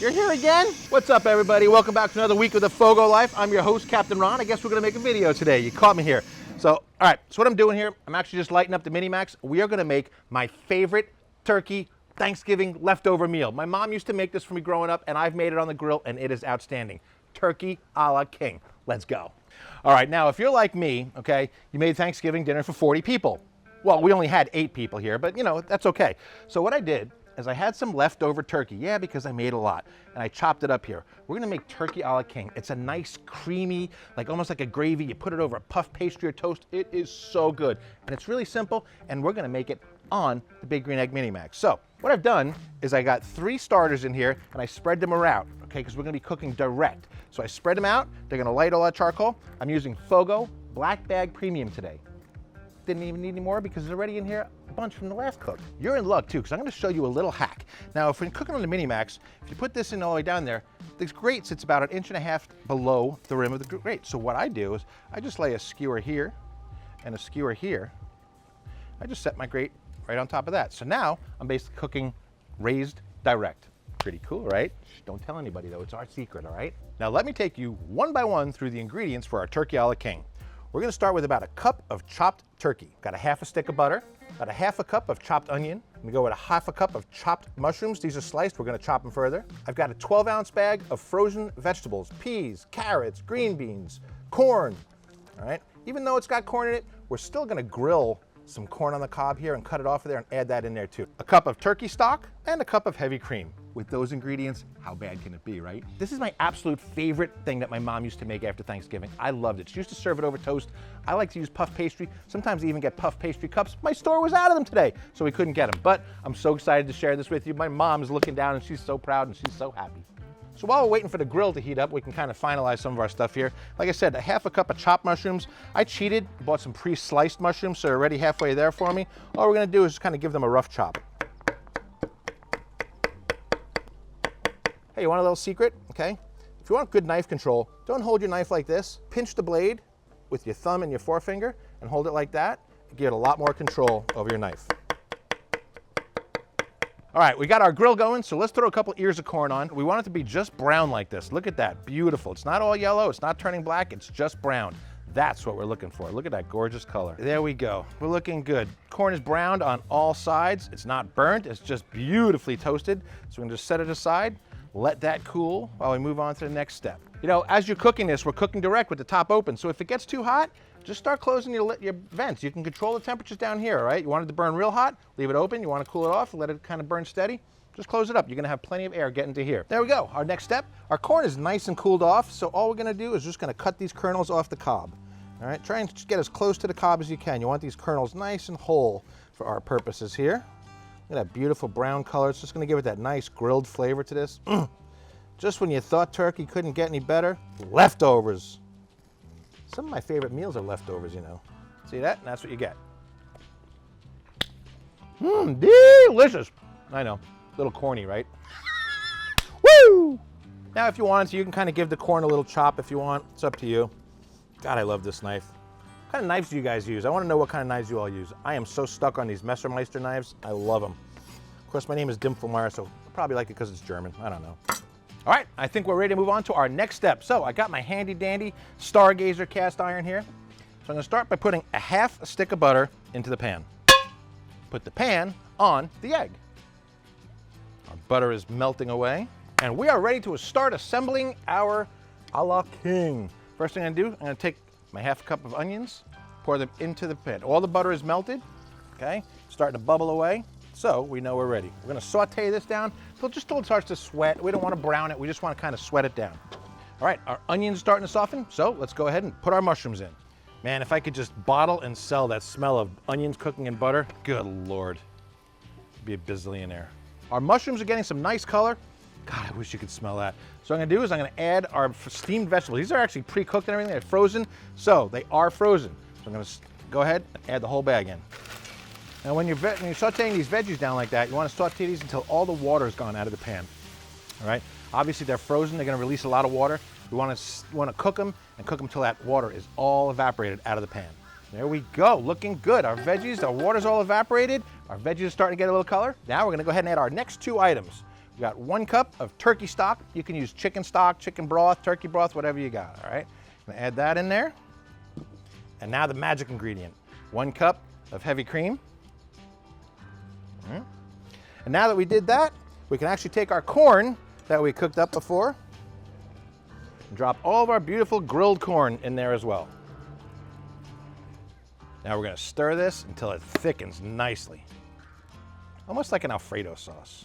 You're here again? What's up, everybody? Welcome back to another week of the Fogo Life. I'm your host, Captain Ron. I guess we're gonna make a video today. You caught me here. So, all right, so what I'm doing here, I'm actually just lighting up the MiniMax. We are gonna make my favorite turkey Thanksgiving leftover meal. My mom used to make this for me growing up, and I've made it on the grill, and it is outstanding. Turkey a la king. Let's go. All right, now, if you're like me, okay, you made Thanksgiving dinner for 40 people. Well, we only had 8 people here, but you know, that's okay. So what I did is I had some leftover turkey. Yeah, because I made a lot. And I chopped it up here. We're gonna make turkey a la king. It's a nice, creamy, like almost like a gravy. You put it over a puff pastry or toast. It is so good. And it's really simple, and we're gonna make it on the Big Green Egg MiniMax. So what I've done is I got 3 starters in here, and I spread them around, okay, because we're gonna be cooking direct. So I spread them out. They're gonna light all that charcoal. I'm using Fogo Black Bag Premium today. Didn't even need any more because there's already in here a bunch from the last cook. You're in luck too, because I'm gonna show you a little hack. Now, if we're cooking on the MiniMax, if you put this in all the way down there, this grate sits about 1.5 inches below the rim of the grate. So what I do is I just lay a skewer here and a skewer here. I just set my grate right on top of that. So now I'm basically cooking raised direct. Pretty cool, right? Shh, don't tell anybody though, it's our secret, all right? Now let me take you one by one through the ingredients for our turkey a la king. We're gonna start with about 1 cup of chopped turkey. Got a 1/2 stick of butter, about 1/2 cup of chopped onion. I'm gonna go with 1/2 cup of chopped mushrooms. These are sliced, we're gonna chop them further. I've got a 12-ounce bag of frozen vegetables, peas, carrots, green beans, corn, all right? Even though it's got corn in it, we're still gonna grill some corn on the cob here and cut it off of there and add that in there too. A cup of turkey stock and a cup of heavy cream. With those ingredients, how bad can it be, right? This is my absolute favorite thing that my mom used to make after Thanksgiving. I loved it. She used to serve it over toast. I like to use puff pastry. Sometimes I even get puff pastry cups. My store was out of them today, so we couldn't get them. But I'm so excited to share this with you. My mom is looking down and she's so proud and she's so happy. So while we're waiting for the grill to heat up, we can kind of finalize some of our stuff here. Like I said, 1/2 cup of chopped mushrooms. I cheated, bought some pre-sliced mushrooms, so they're already halfway there for me. All we're gonna do is just kind of give them a rough chop. Hey, you want a little secret, okay? If you want good knife control, don't hold your knife like this. Pinch the blade with your thumb and your forefinger and hold it like that. Give it a lot more control over your knife. All right, we got our grill going, so let's throw a couple ears of corn on. We want it to be just brown like this. Look at that, beautiful. It's not all yellow, it's not turning black, it's just brown. That's what we're looking for. Look at that gorgeous color. There we go, we're looking good. Corn is browned on all sides. It's not burnt, it's just beautifully toasted. So we're gonna just set it aside, let that cool while we move on to the next step. You know, as you're cooking this, we're cooking direct with the top open. So if it gets too hot, just start closing your vents. You can control the temperatures down here, all right? You want it to burn real hot, leave it open. You want to cool it off, let it kind of burn steady. Just close it up. You're gonna have plenty of air getting to here. There we go, our next step. Our corn is nice and cooled off, so all we're gonna do is just gonna cut these kernels off the cob. All right, try and just get as close to the cob as you can. You want these kernels nice and whole for our purposes here. Look at that beautiful brown color. It's just gonna give it that nice grilled flavor to this. Just when you thought turkey couldn't get any better, leftovers. Some of my favorite meals are leftovers, you know. See that? And that's what you get. Delicious. I know, a little corny, right? Woo! Now, if you wanted to, you can kind of give the corn a little chop if you want. It's up to you. God, I love this knife. What kind of knives do you guys use? I want to know what kind of knives you all use. I am so stuck on these Messermeister knives. I love them. Of course, my name is Dimfelmeyer, so I probably like it because it's German. I don't know. All right, I think we're ready to move on to our next step. So I got my handy dandy Stargazer cast iron here. So I'm gonna start by putting 1/2 stick of butter into the pan. Put the pan on the egg. Our butter is melting away. And we are ready to start assembling our a la king. First thing I'm gonna do, I'm gonna take my 1/2 cup of onions, pour them into the pan. All the butter is melted, okay? Starting to bubble away. So we know we're ready. We're gonna saute this down just till it starts to sweat. We don't wanna brown it, we just wanna kind of sweat it down. All right, our onions are starting to soften, so let's go ahead and put our mushrooms in. Man, if I could just bottle and sell that smell of onions cooking in butter, good Lord, I'd be a bazillionaire. Our mushrooms are getting some nice color. God, I wish you could smell that. So what I'm gonna do is I'm gonna add our steamed vegetables. These are actually pre-cooked and everything, they're frozen, so they are frozen. So I'm gonna go ahead and add the whole bag in. Now when you're sauteing these veggies down like that, you want to saute these until all the water is gone out of the pan. All right? Obviously they're frozen, they're going to release a lot of water. We want to cook them until that water is all evaporated out of the pan. There we go, looking good. Our veggies, our water's all evaporated. Our veggies are starting to get a little color. Now we're going to go ahead and add our next 2 items. You got 1 cup of turkey stock. You can use chicken stock, chicken broth, turkey broth, whatever you got, all right? I'm gonna add that in there. And now the magic ingredient, 1 cup of heavy cream. And now that we did that, we can actually take our corn that we cooked up before and drop all of our beautiful grilled corn in there as well. Now we're gonna stir this until it thickens nicely, almost like an Alfredo sauce.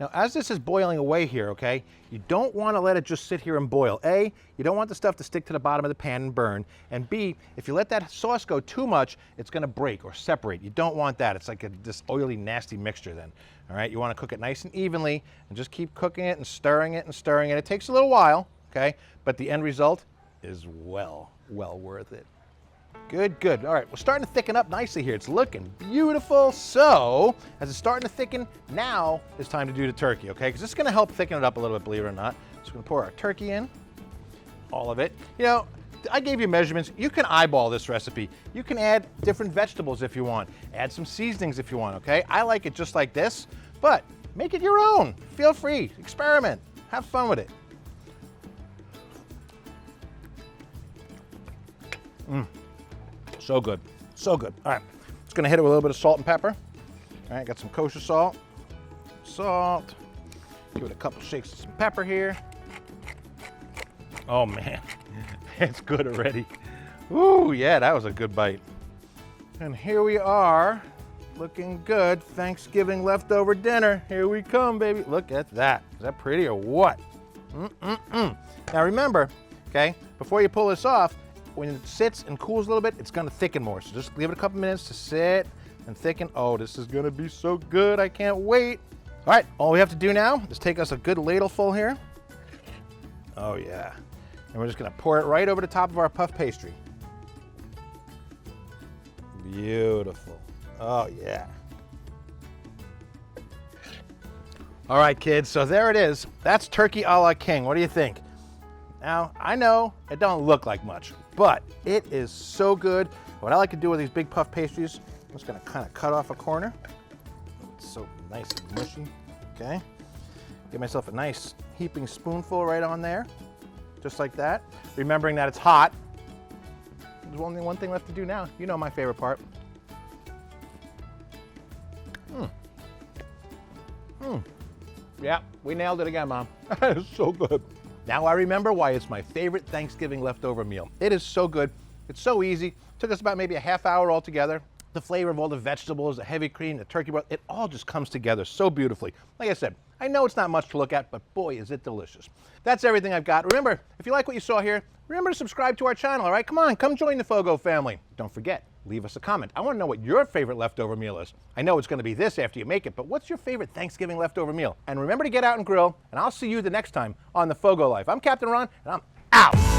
Now, as this is boiling away here, okay, you don't want to let it just sit here and boil. A, you don't want the stuff to stick to the bottom of the pan and burn. And B, if you let that sauce go too much, it's going to break or separate. You don't want that. It's like this oily, nasty mixture then. All right, you want to cook it nice and evenly and just keep cooking it and stirring it and stirring it. It takes a little while, okay, but the end result is well worth it. Good, good. All right, we're starting to thicken up nicely here. It's looking beautiful. So, as it's starting to thicken, now it's time to do the turkey, okay? Because this is going to help thicken it up a little bit, believe it or not. So we're going to pour our turkey in, all of it. You know, I gave you measurements. You can eyeball this recipe. You can add different vegetables if you want. Add some seasonings if you want, okay? I like it just like this, but make it your own. Feel free. Experiment. Have fun with it. So good, so good. All right, just gonna hit it with a little bit of salt and pepper. All right, got some kosher salt. Give it a couple shakes of some pepper here. Oh man, it's good already. Ooh, yeah, that was a good bite. And here we are, looking good. Thanksgiving leftover dinner. Here we come, baby. Look at that. Is that pretty or what? Now remember, okay, before you pull this off, when it sits and cools a little bit, it's gonna thicken more. So just give it a couple minutes to sit and thicken. Oh, this is gonna be so good, I can't wait. All right, all we have to do now is take us a good ladleful here. Oh yeah. And we're just gonna pour it right over the top of our puff pastry. Beautiful. Oh yeah. All right, kids, so there it is. That's turkey a la king. What do you think? Now, I know it don't look like much, but it is so good. What I like to do with these big puff pastries, I'm just gonna kind of cut off a corner. It's so nice and mushy, okay? Give myself a nice heaping spoonful right on there, just like that. Remembering that it's hot. There's only one thing left to do now. You know my favorite part. Yeah, we nailed it again, Mom. It's so good. Now I remember why it's my favorite Thanksgiving leftover meal. It is so good. It's so easy. Took us about maybe a half hour altogether. The flavor of all the vegetables, the heavy cream, the turkey broth, it all just comes together so beautifully. Like I said, I know it's not much to look at, but boy, is it delicious. That's everything I've got. Remember, if you like what you saw here, remember to subscribe to our channel, all right? Come on, come join the Fogo family. Don't forget, leave us a comment. I want to know what your favorite leftover meal is. I know it's going to be this after you make it, but what's your favorite Thanksgiving leftover meal? And remember to get out and grill, and I'll see you the next time on the Fogo Life. I'm Captain Ron, and I'm out.